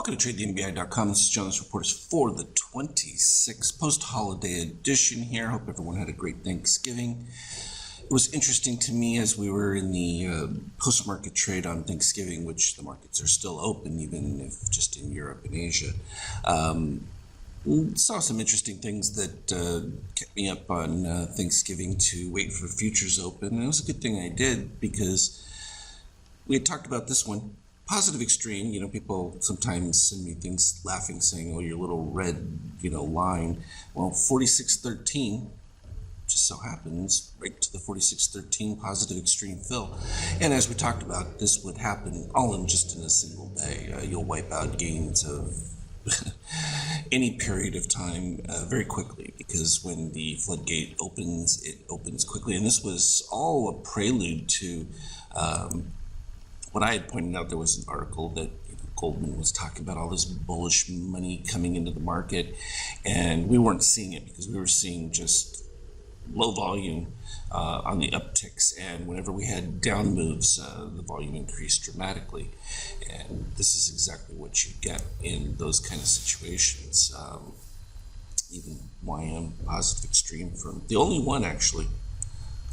Welcome to TradeTheNBI.com. This is John. This report is for the 26th post-holiday edition here. Hope everyone had a great Thanksgiving. It was interesting to me as we were in the post-market trade on Thanksgiving, which the markets are still open, even if just in Europe and Asia. Saw some interesting things that kept me up on Thanksgiving to wait for futures open. And it was a good thing I did because we had talked about this one. Positive extreme, people sometimes send me things laughing saying, oh, your little red, line. Well, 46.13 just so happens right to the 46.13 positive extreme fill. And as we talked about, this would happen all in just in a single day. You'll wipe out gains of any period of time very quickly, because when the floodgate opens, it opens quickly. And this was all a prelude to what I had pointed out. There was an article that Goldman was talking about all this bullish money coming into the market, and we weren't seeing it because we were seeing just low volume on the upticks, and whenever we had down moves, the volume increased dramatically. And this is exactly what you get in those kind of situations. Even YM positive extreme from the only one actually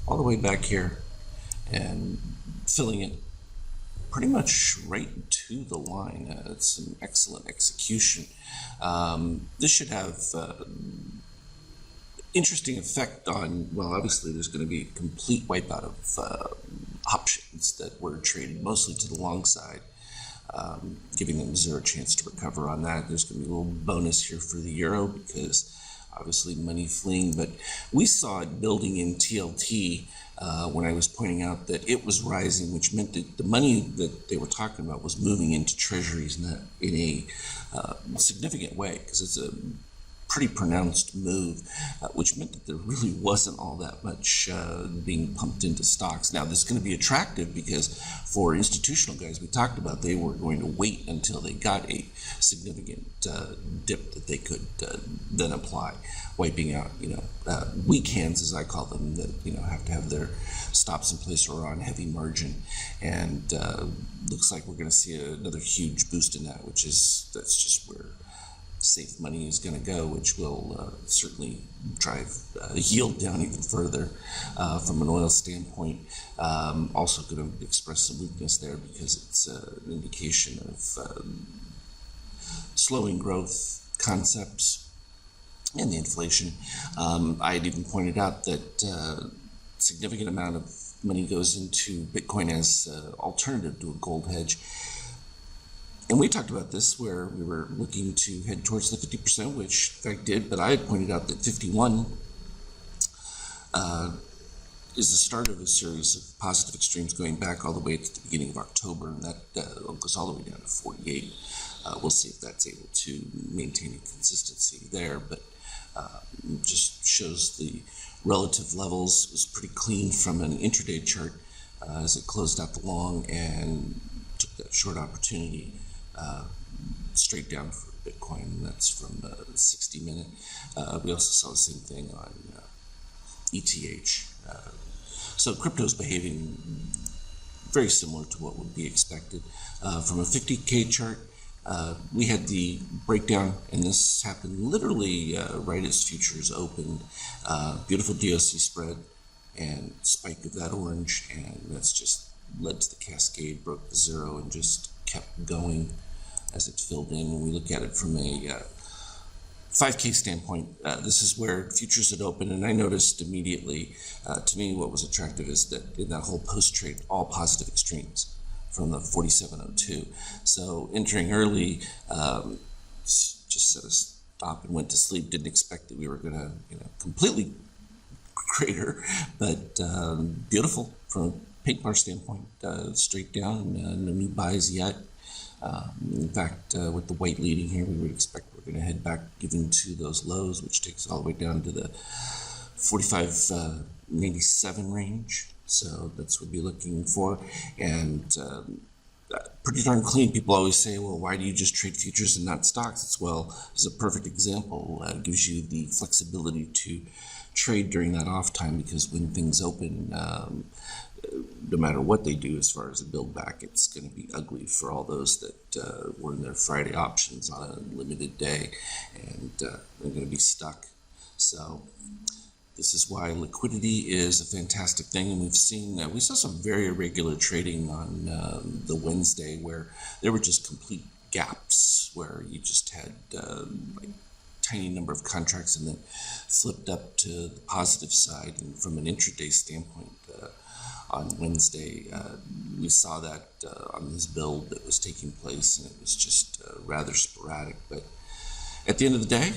all the way back here and filling it pretty much right to the line. It's an excellent execution. This should have interesting effect on, well, obviously there's going to be a complete wipeout of options that were traded mostly to the long side, giving them zero chance to recover on that. There's going to be a little bonus here for the euro because obviously money fleeing, but we saw it building in TLT when I was pointing out that it was rising, which meant that the money that they were talking about was moving into treasuries in a significant way, because it's a pretty pronounced move, which meant that there really wasn't all that much being pumped into stocks. Now, this is going to be attractive because for institutional guys, we talked about they were going to wait until they got a significant dip that they could then apply, wiping out, weak hands, as I call them, that, have to have their stops in place or on heavy margin. And looks like we're going to see another huge boost in that, that's just where safe money is going to go, which will certainly drive yield down even further from an oil standpoint. Also going to express some weakness there because it's an indication of slowing growth concepts and the inflation. I had even pointed out that significant amount of money goes into Bitcoin as alternative to a gold hedge. And we talked about this where we were looking to head towards the 50%, which in fact did, but I had pointed out that 51 is the start of a series of positive extremes going back all the way to the beginning of October, and that goes all the way down to 48. We'll see if that's able to maintain a consistency there, but just shows the relative levels. It was pretty clean from an intraday chart as it closed out the long and took that short opportunity straight down for Bitcoin, and that's from 60-minute. We also saw the same thing on ETH. So crypto's behaving very similar to what would be expected. From a 50K chart, we had the breakdown, and this happened literally right as futures opened. Beautiful DOC spread and spike of that orange, and that's just led to the cascade, broke the zero, and just kept going as it filled in. When we look at it from a 5K standpoint, this is where futures had opened, and I noticed immediately, to me, what was attractive is that in that whole post-trade, all positive extremes from the 47.02. So entering early, just set a stop and went to sleep. Didn't expect that we were going to, completely crater, but beautiful from a pink bar standpoint, straight down, no new buys yet. In fact, with the white leading here, we would expect we're going to head back even to those lows, which takes all the way down to the 45.97 range. So that's what we'll be looking for. And pretty darn clean. People always say, well, why do you just trade futures and not stocks? It's a perfect example. It gives you the flexibility to trade during that off time, because when things open, no matter what they do as far as the build back, it's going to be ugly for all those that were in their Friday options on a limited day, and they're going to be stuck. So this is why liquidity is a fantastic thing, and we saw some very irregular trading on the Wednesday where there were just complete gaps where you just had like tiny number of contracts and then flipped up to the positive side. And from an intraday standpoint, on Wednesday, we saw that on this build that was taking place, and it was just rather sporadic. But at the end of the day,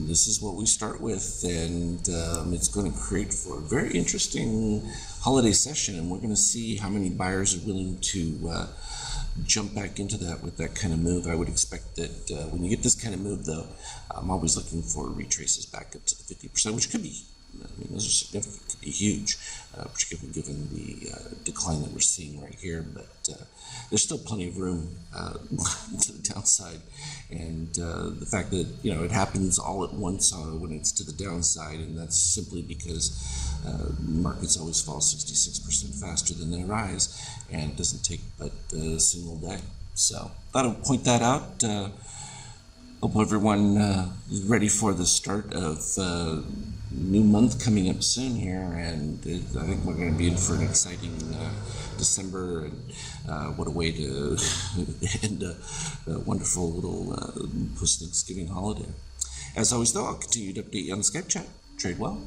this is what we start with, and it's going to create for a very interesting holiday session, and we're going to see how many buyers are willing to jump back into that with that kind of move. I would expect that when you get this kind of move, though, I'm always looking for retraces back up to the 50%, which could be, I mean, those are significant, could be huge, particularly given the decline that we're seeing right here. But there's still plenty of room to the downside, and the fact that it happens all at once when it's to the downside, and that's simply because markets always fall 66% faster than they rise, and it doesn't take but a single day. So thought I'd point that out. Hope everyone is ready for the start of new month coming up soon here, and I think we're going to be in for an exciting December, and what a way to end a wonderful little post-Thanksgiving holiday. As always, though, I'll continue to update you on the Skype chat. Trade well.